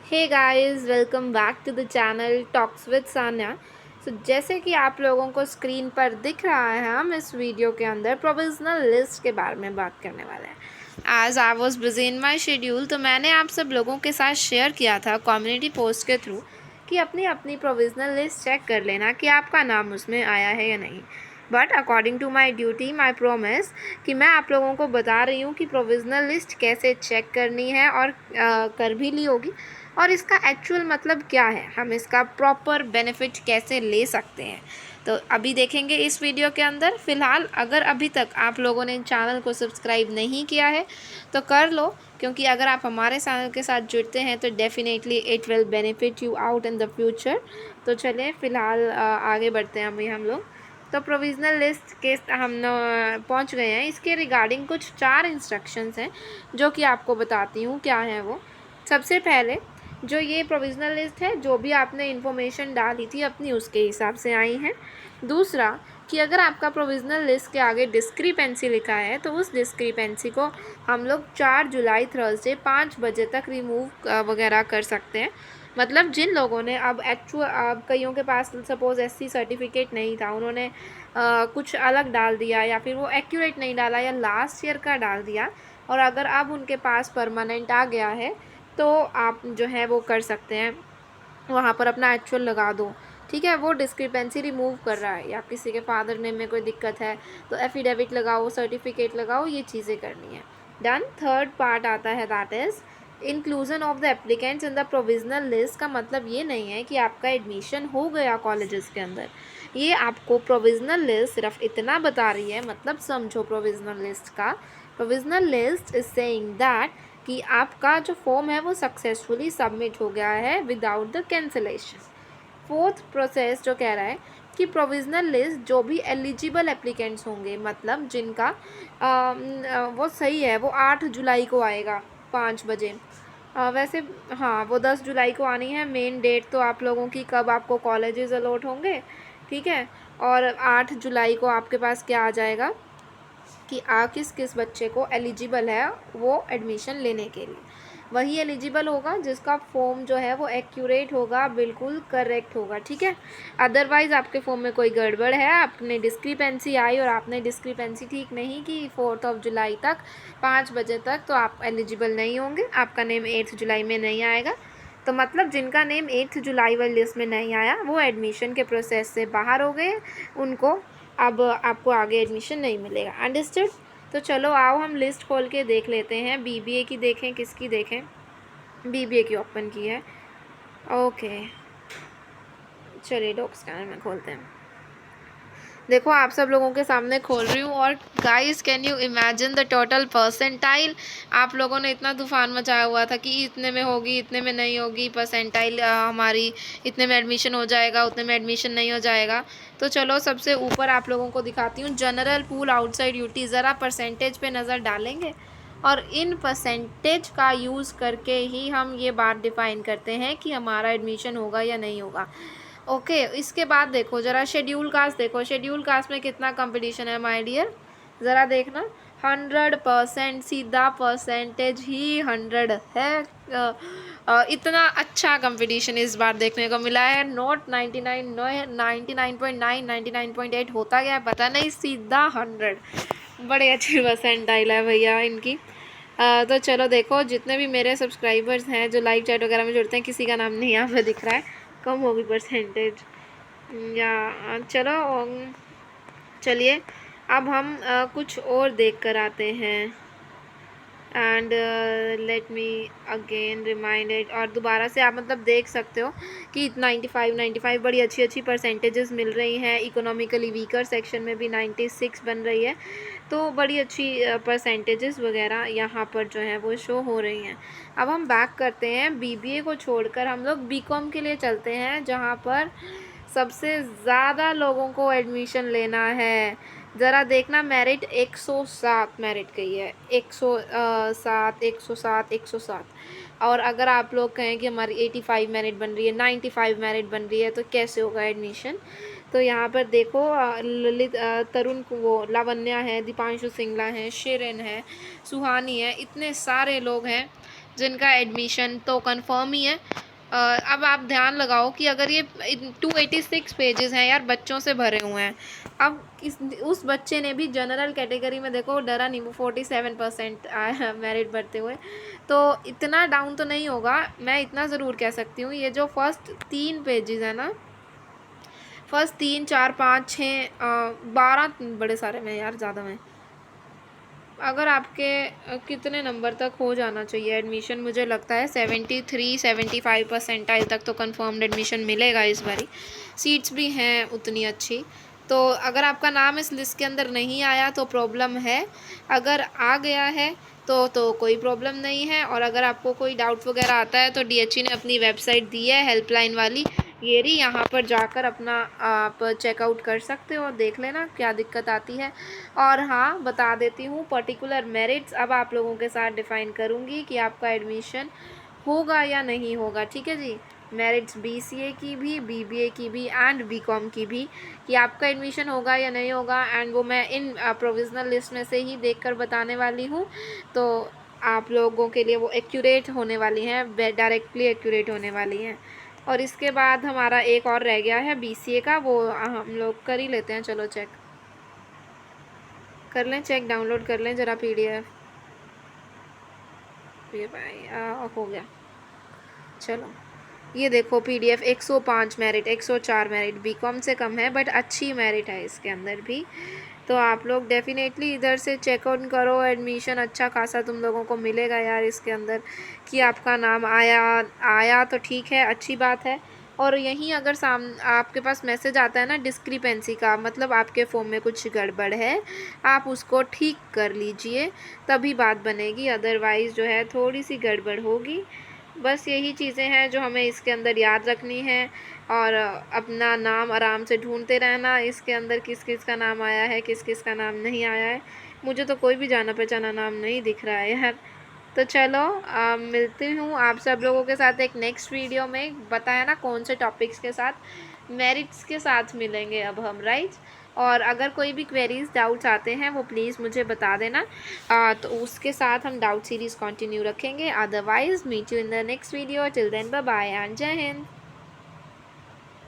Hey guys, welcome back to the channel talks with Sanya. जैसे कि आप लोगों को स्क्रीन पर दिख रहा है, हम इस वीडियो के अंदर प्रोविज़नल लिस्ट के बारे में बात करने वाले हैं। As I was busy in my schedule, तो मैंने आप सब लोगों के साथ शेयर किया था कम्युनिटी पोस्ट के थ्रू कि अपनी अपनी प्रोविज़नल लिस्ट चेक कर लेना कि आपका नाम उसमें आया है या नहीं। But according to my duty, my promise, कि मैं आप लोगों को बता रही हूँ कि प्रोविज़नल लिस्ट कैसे चेक करनी है और कर भी ली होगी, और इसका एक्चुअल मतलब क्या है, हम इसका प्रॉपर बेनिफिट कैसे ले सकते हैं, तो अभी देखेंगे इस वीडियो के अंदर। फ़िलहाल अगर अभी तक आप लोगों ने चैनल को सब्सक्राइब नहीं किया है तो कर लो, क्योंकि अगर आप हमारे चैनल के साथ जुड़ते हैं तो definitely it will benefit you out in the future. तो चलें फ़िलहाल आगे बढ़ते हैं अभी हम लोग। तो प्रोविज़नल लिस्ट के हम पहुंच गए हैं। इसके रिगार्डिंग कुछ 4 इंस्ट्रक्शंस हैं जो कि आपको बताती हूँ क्या है वो। सबसे पहले, जो ये प्रोविज़नल लिस्ट है, जो भी आपने इन्फॉर्मेशन डाली थी अपनी, उसके हिसाब से आई हैं। दूसरा, कि अगर आपका प्रोविज़नल लिस्ट के आगे डिस्क्रिपेंसी लिखा है तो उस डिस्क्रिपेंसी को हम लोग 4 जुलाई थर्सडे 5 बजे तक रिमूव वगैरह कर सकते हैं। मतलब जिन लोगों ने अब कईयों के पास सपोज़ एससी सर्टिफिकेट नहीं था, उन्होंने कुछ अलग डाल दिया, या फिर वो एक्यूरेट नहीं डाला, या लास्ट ईयर का डाल दिया, और अगर अब उनके पास परमानेंट आ गया है तो आप जो है वो कर सकते हैं, वहाँ पर अपना एक्चुअल लगा दो। ठीक है, वो डिस्क्रिपेंसी रिमूव कर रहा है, या किसी के फादर नेम में कोई दिक्कत है तो एफिडेविट लगाओ, सर्टिफिकेट लगाओ, ये चीज़ें करनी है। डन। थर्ड पार्ट आता है, that is inclusion of the applicants in the provisional list. का मतलब ये नहीं है कि आपका एडमिशन हो गया कॉलेजेस के अंदर, ये आपको प्रोविज़नल लिस्ट सिर्फ इतना बता रही है। मतलब समझो प्रोविज़नल लिस्ट का, provisional list is saying that कि आपका जो फॉर्म है वो सक्सेसफुली सबमिट हो गया है without the cancellation. Fourth process जो कह रहा है कि प्रोविज़नल लिस्ट जो भी एलिजिबल एप्लीकेंट्स होंगे, मतलब जिनका वो सही है, वो 8 जुलाई को आएगा 5 बजे। वैसे हाँ, वो 10 जुलाई को आनी है। मेन डेट तो आप लोगों की कब आपको कॉलेजेस अलॉट होंगे, ठीक है, और 8 जुलाई को आपके पास क्या आ जाएगा कि किस किस बच्चे को एलिजिबल है वो एडमिशन लेने के लिए। वही एलिजिबल होगा जिसका फॉर्म जो है वो एक्यूरेट होगा, बिल्कुल करेक्ट होगा, ठीक है। अदरवाइज़ आपके फॉर्म में कोई गड़बड़ है, आपने डिस्क्रिपेंसी आई और आपने डिस्क्रिपेंसी ठीक नहीं की 4 जुलाई तक 5 बजे तक, तो आप एलिजिबल नहीं होंगे, आपका नेम 8 जुलाई में नहीं आएगा। तो मतलब जिनका नेम 8 जुलाई वाली लिस्ट में नहीं आया वो एडमिशन के प्रोसेस से बाहर हो गए, उनको अब आपको आगे एडमिशन नहीं मिलेगा। अंडरस्टूड। तो चलो आओ हम लिस्ट खोल के देख लेते हैं। बीबीए की देखें, किसकी देखें? बीबीए की ओपन की है। ओके, चलिए डॉक स्कैनर में खोलते हैं। देखो, आप सब लोगों के सामने खोल रही हूँ, और guys can you imagine the total percentile. आप लोगों ने इतना तूफान मचाया हुआ था कि इतने में होगी, इतने में नहीं होगी, परसेंटाइल हमारी इतने में एडमिशन हो जाएगा, उतने में एडमिशन नहीं हो जाएगा। तो चलो सबसे ऊपर आप लोगों को दिखाती हूँ, जनरल पूल आउटसाइड यूटी। ज़रा परसेंटेज पे नज़र डालेंगे, और इन परसेंटेज का यूज़ करके ही हम ये बात डिफ़ाइन करते हैं कि हमारा एडमिशन होगा या नहीं होगा। ओके, इसके बाद देखो ज़रा शेड्यूल कास्ट देखो, शेड्यूल कास्ट में कितना कंपटीशन है माय डियर, ज़रा देखना। 100%, सीधा परसेंटेज ही 100 है। इतना अच्छा कंपटीशन इस बार देखने को मिला है। नॉट 99, 99.9, 99.8 होता गया है, पता नहीं, सीधा 100। बड़े अच्छी परसेंटाइल है भैया इनकी। तो चलो देखो, जितने भी मेरे सब्सक्राइबर्स हैं जो लाइव चैट वगैरह में जुड़ते हैं, किसी का नाम नहीं यहाँ पे दिख रहा है, कम होगी परसेंटेज। या चलो, चलिए अब हम कुछ और देख कर आते हैं। And let me again remind it. और दोबारा से आप मतलब देख सकते हो कि 95 बड़ी अच्छी अच्छी परसेंटेजेस मिल रही हैं। इकोनॉमिकली वीकर सेक्शन में भी 96 बन रही है, तो बड़ी अच्छी परसेंटेजेस वगैरह यहाँ पर जो है वो शो हो रही हैं। अब हम बैक करते हैं, बीबीए को छोड़कर हम लोग बीकॉम के लिए चलते हैं, जहाँ पर सबसे ज़्यादा लोगों को एडमिशन लेना है। ज़रा देखना, मेरिट 107 मेरिट गई है, 107, 107, 107। और अगर आप लोग कहें कि हमारी 85 मेरिट बन रही है, 95 मेरिट बन रही है, तो कैसे होगा एडमिशन? तो यहाँ पर देखो, ललित, तरुण, वो लावण्या है, दीपांशु सिंगला है, शिरिन है, सुहानी है, इतने सारे लोग हैं जिनका एडमिशन तो कंफर्म ही है। अब आप ध्यान लगाओ कि अगर ये 286 पेजेस हैं यार, बच्चों से भरे हुए हैं। अब उस बच्चे ने भी जनरल कैटेगरी में देखो डरा नहीं, वो 47% आया मेरिट बढ़ते हुए। तो इतना डाउन तो नहीं होगा, मैं इतना ज़रूर कह सकती हूँ। ये जो फर्स्ट 3 पेजेस है ना, फर्स्ट 3 4 5 6 12 बड़े सारे में यार, ज़्यादा में। अगर आपके कितने नंबर तक हो जाना चाहिए एडमिशन, मुझे लगता है 73-75 परसेंटाइल तक तो कंफर्म्ड एडमिशन मिलेगा इस बारी। सीट्स भी हैं उतनी अच्छी। तो अगर आपका नाम इस लिस्ट के अंदर नहीं आया तो प्रॉब्लम है, अगर आ गया है तो कोई प्रॉब्लम नहीं है। और अगर आपको कोई डाउट वगैरह आता है तो डीएचई ने अपनी वेबसाइट दी है हेल्पलाइन वाली, ये रही, यहाँ पर जाकर अपना आप चेकआउट कर सकते हो, देख लेना क्या दिक्कत आती है। और हाँ, बता देती हूँ पर्टिकुलर मेरिट्स अब आप लोगों के साथ डिफ़ाइन करूँगी कि आपका एडमिशन होगा या नहीं होगा, ठीक है जी। मेरिट्स बीसीए की भी, बीबीए की भी एंड बीकॉम की भी, कि आपका एडमिशन होगा या नहीं होगा। एंड वो मैं इन प्रोविज़नल लिस्ट में से ही देखकर बताने वाली हूँ। तो आप लोगों के लिए वो एक्यूरेट होने वाली हैं, डायरेक्टली एक्यूरेट होने वाली हैं। और इसके बाद हमारा एक और रह गया है बीसीए का, वो हम लोग कर ही लेते हैं। चलो चेक कर लें, चेक डाउनलोड कर लें ज़रा पीडीएफ। ये भाई हो गया। चलो ये देखो पीडीएफ 105 मेरिट, 104 मेरिट, बीकॉम से कम है बट अच्छी मेरिट है इसके अंदर भी। तो आप लोग डेफिनेटली इधर से चेक आउट करो, एडमिशन अच्छा खासा तुम लोगों को मिलेगा यार इसके अंदर, कि आपका नाम आया तो ठीक है, अच्छी बात है। और यहीं अगर आपके पास मैसेज आता है ना डिस्क्रिपेंसी का, मतलब आपके फॉर्म में कुछ गड़बड़ है, आप उसको ठीक कर लीजिए, तभी बात बनेगी। अदरवाइज़ जो है थोड़ी सी गड़बड़ होगी। बस यही चीज़ें हैं जो हमें इसके अंदर याद रखनी है। और अपना नाम आराम से ढूंढते रहना इसके अंदर, किस किस का नाम आया है, किस किस का नाम नहीं आया है। मुझे तो कोई भी जाना पहचाना नाम नहीं दिख रहा है यार। तो चलो मिलती हूँ आप सब लोगों के साथ एक नेक्स्ट वीडियो में। बताया ना कौन से टॉपिक्स के साथ, मेरिट्स के साथ मिलेंगे अब हम, राइट। और अगर कोई भी क्वेरीज डाउट्स आते हैं वो प्लीज़ मुझे बता देना, तो उसके साथ हम डाउट सीरीज़ कंटिन्यू रखेंगे। Otherwise meet you in the next video, till then bye bye and जय हिंद।